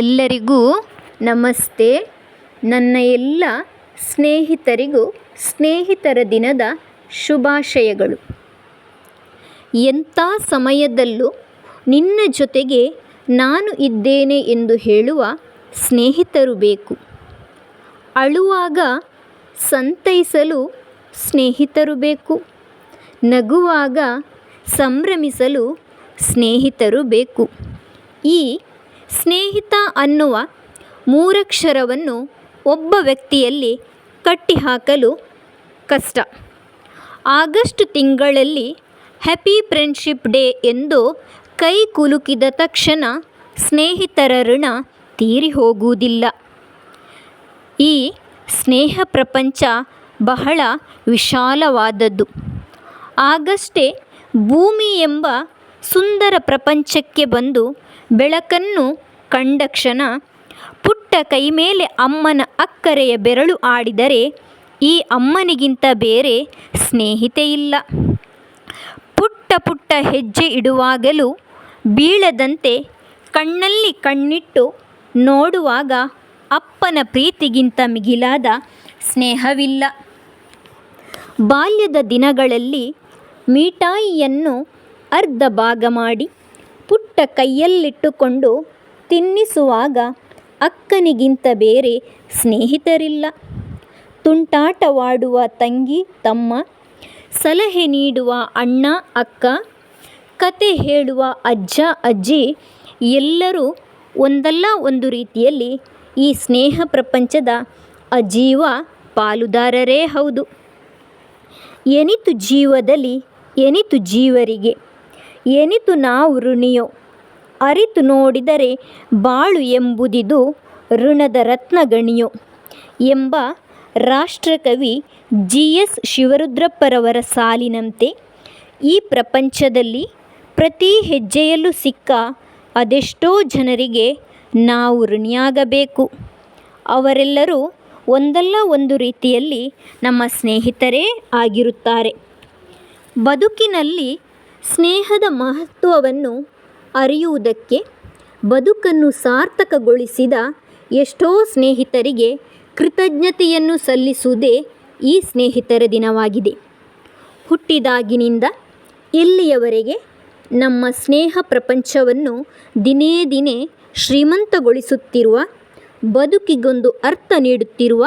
ಎಲ್ಲರಿಗೂ ನಮಸ್ತೆ. ನನ್ನ ಎಲ್ಲ ಸ್ನೇಹಿತರಿಗೂ ಸ್ನೇಹಿತರ ದಿನದ ಶುಭಾಶಯಗಳು. ಎಂಥ ಸಮಯದಲ್ಲೂ ನಿನ್ನ ಜೊತೆಗೆ ನಾನು ಇದ್ದೇನೆ ಎಂದು ಹೇಳುವ ಸ್ನೇಹಿತರು ಬೇಕು. ಅಳುವಾಗ ಸಂತೈಸಲು ಸ್ನೇಹಿತರು ಬೇಕು. ನಗುವಾಗ ಸಂಭ್ರಮಿಸಲು ಸ್ನೇಹಿತರು ಬೇಕು. ಈ ಸ್ನೇಹಿತ ಅನ್ನುವ ಮೂರಕ್ಷರವನ್ನು ಒಬ್ಬ ವ್ಯಕ್ತಿಯಲ್ಲಿ ಕಟ್ಟಿಹಾಕಲು ಕಷ್ಟ. ಆಗಸ್ಟ್ ತಿಂಗಳಲ್ಲಿ ಹ್ಯಾಪಿ ಫ್ರೆಂಡ್ಶಿಪ್ ಡೇ ಎಂದು ಕೈ ಕುಲುಕಿದ ತಕ್ಷಣ ಸ್ನೇಹಿತರ ಋಣ ತೀರಿ ಹೋಗುವುದಿಲ್ಲ. ಈ ಸ್ನೇಹ ಪ್ರಪಂಚ ಬಹಳ ವಿಶಾಲವಾದದ್ದು. ಆಗಷ್ಟೇ ಭೂಮಿ ಎಂಬ ಸುಂದರ ಪ್ರಪಂಚಕ್ಕೆ ಬಂದು ಬೆಳಕನ್ನು ಕಂಡ ಕ್ಷಣ ಪುಟ್ಟ ಕೈ ಮೇಲೆ ಅಮ್ಮನ ಅಕ್ಕರೆಯ ಬೆರಳು ಆಡಿದರೆ ಈ ಅಮ್ಮನಿಗಿಂತ ಬೇರೆ ಸ್ನೇಹಿತೆ ಇಲ್ಲ. ಪುಟ್ಟ ಪುಟ್ಟ ಹೆಜ್ಜೆ ಇಡುವಾಗಲೂ ಬೀಳದಂತೆ ಕಣ್ಣಲ್ಲಿ ಕಣ್ಣಿಟ್ಟು ನೋಡುವಾಗ ಅಪ್ಪನ ಪ್ರೀತಿಗಿಂತ ಮಿಗಿಲಾದ ಸ್ನೇಹವಿಲ್ಲ. ಬಾಲ್ಯದ ದಿನಗಳಲ್ಲಿ ಮಿಠಾಯಿಯನ್ನು ಅರ್ಧ ಭಾಗ ಮಾಡಿ ಪುಟ್ಟ ಕೈಯಲ್ಲಿಟ್ಟುಕೊಂಡು ತಿನ್ನಿಸುವಾಗ ಅಕ್ಕನಿಗಿಂತ ಬೇರೆ ಸ್ನೇಹಿತರಿಲ್ಲ. ತುಂಟಾಟವಾಡುವ ತಂಗಿ ತಮ್ಮ, ಸಲಹೆ ನೀಡುವ ಅಣ್ಣ ಅಕ್ಕ, ಕತೆ ಹೇಳುವ ಅಜ್ಜ ಅಜ್ಜಿ ಎಲ್ಲರೂ ಒಂದಲ್ಲ ಒಂದು ರೀತಿಯಲ್ಲಿ ಈ ಸ್ನೇಹ ಪ್ರಪಂಚದ ಅಜೀವ ಪಾಲುದಾರರೇ ಹೌದು. ಎನಿತು ಜೀವದಲ್ಲಿ ಎನಿತು ಜೀವರಿಗೆ, ಎನಿತು ನಾವು ಋಣಿಯೋ ಅರಿತು ನೋಡಿದರೆ ಬಾಳು ಎಂಬುದಿದು ಋಣದ ರತ್ನಗಣಿಯೋ ಎಂಬ ರಾಷ್ಟ್ರಕವಿ GS ಶಿವರುದ್ರಪ್ಪರವರ ಸಾಲಿನಂತೆ ಈ ಪ್ರಪಂಚದಲ್ಲಿ ಪ್ರತಿ ಹೆಜ್ಜೆಯಲ್ಲೂ ಸಿಕ್ಕ ಅದೆಷ್ಟೋ ಜನರಿಗೆ ನಾವು ಋಣಿಯಾಗಬೇಕು. ಅವರೆಲ್ಲರೂ ಒಂದಲ್ಲ ಒಂದು ರೀತಿಯಲ್ಲಿ ನಮ್ಮ ಸ್ನೇಹಿತರೇ ಆಗಿರುತ್ತಾರೆ. ಬದುಕಿನಲ್ಲಿ ಸ್ನೇಹದ ಮಹತ್ವವನ್ನು ಅರಿಯುವುದಕ್ಕೆ ಬದುಕನ್ನು ಸಾರ್ಥಕಗೊಳಿಸಿದ ಎಷ್ಟೋ ಸ್ನೇಹಿತರಿಗೆ ಕೃತಜ್ಞತೆಯನ್ನು ಸಲ್ಲಿಸುವುದೇ ಈ ಸ್ನೇಹಿತರ ದಿನವಾಗಿದೆ. ಹುಟ್ಟಿದಾಗಿನಿಂದ ಇಲ್ಲಿಯವರೆಗೆ ನಮ್ಮ ಸ್ನೇಹ ಪ್ರಪಂಚವನ್ನು ದಿನೇ ದಿನೇ ಶ್ರೀಮಂತಗೊಳಿಸುತ್ತಿರುವ, ಬದುಕಿಗೊಂದು ಅರ್ಥ ನೀಡುತ್ತಿರುವ,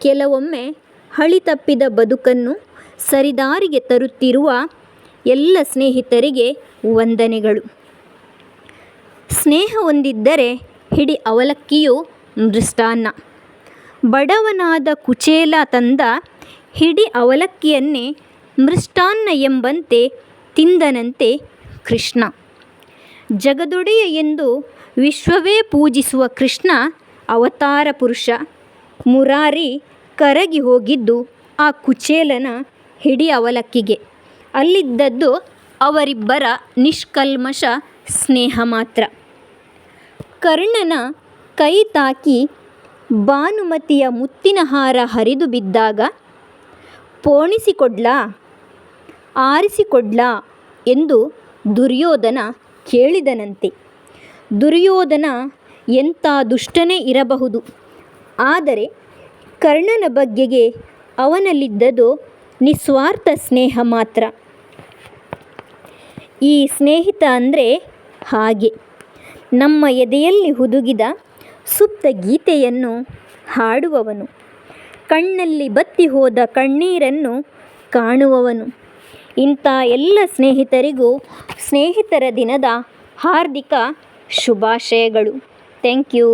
ಕೆಲವೊಮ್ಮೆ ಹಳಿ ತಪ್ಪಿದ ಬದುಕನ್ನು ಸರಿದಾರಿಗೆ ತರುತ್ತಿರುವ ಎಲ್ಲ ಸ್ನೇಹಿತರಿಗೆ ವಂದನೆಗಳು. ಸ್ನೇಹ ಹೊಂದಿದ್ದರೆ ಹಿಡಿ ಅವಲಕ್ಕಿಯೂ ಮೃಷ್ಟಾನ್ನ. ಬಡವನಾದ ಕುಚೇಲ ತಂದ ಹಿಡಿ ಅವಲಕ್ಕಿಯನ್ನೇ ಮೃಷ್ಟಾನ್ನ ಎಂಬಂತೆ ತಿಂದನಂತೆ ಕೃಷ್ಣ. ಜಗದೊಡೆಯ ಎಂದು ವಿಶ್ವವೇ ಪೂಜಿಸುವ ಕೃಷ್ಣ ಅವತಾರ ಪುರುಷ ಮುರಾರಿ ಕರಗಿ ಹೋಗಿದ್ದು ಆ ಕುಚೇಲನ ಹಿಡಿ ಅವಲಕ್ಕಿಗೆ. ಅಲ್ಲಿದ್ದದ್ದು ಅವರಿಬ್ಬರ ನಿಷ್ಕಲ್ಮಶ ಸ್ನೇಹ ಮಾತ್ರ. ಕರ್ಣನ ಕೈ ತಾಕಿ ಭಾನುಮತಿಯ ಮುತ್ತಿನ ಹಾರ ಹರಿದು ಬಿದ್ದಾಗ ಪೋಣಿಸಿಕೊಡ್ಲಾ ಆರಿಸಿಕೊಡ್ಲಾ ಎಂದು ದುರ್ಯೋಧನ ಕೇಳಿದನಂತೆ. ದುರ್ಯೋಧನ ಎಂಥ ದುಷ್ಟನೇ ಇರಬಹುದು, ಆದರೆ ಕರ್ಣನ ಬಗ್ಗೆಗೆ ಅವನಲ್ಲಿದ್ದದು ನಿಸ್ವಾರ್ಥ ಸ್ನೇಹ ಮಾತ್ರ. ಈ ಸ್ನೇಹಿತ ಅಂದರೆ ಹಾಗೆ ನಮ್ಮ ಎದೆಯಲ್ಲಿ ಹುದುಗಿದ ಸುಪ್ತ ಗೀತೆಯನ್ನು ಹಾಡುವವನು, ಕಣ್ಣಲ್ಲಿ ಬತ್ತಿ ಹೋದ ಕಣ್ಣೀರನ್ನು ಕಾಣುವವನು. ಇಂಥ ಎಲ್ಲ ಸ್ನೇಹಿತರಿಗೂ ಸ್ನೇಹಿತರ ದಿನದ ಹಾರ್ದಿಕ ಶುಭಾಶಯಗಳು. Thank you.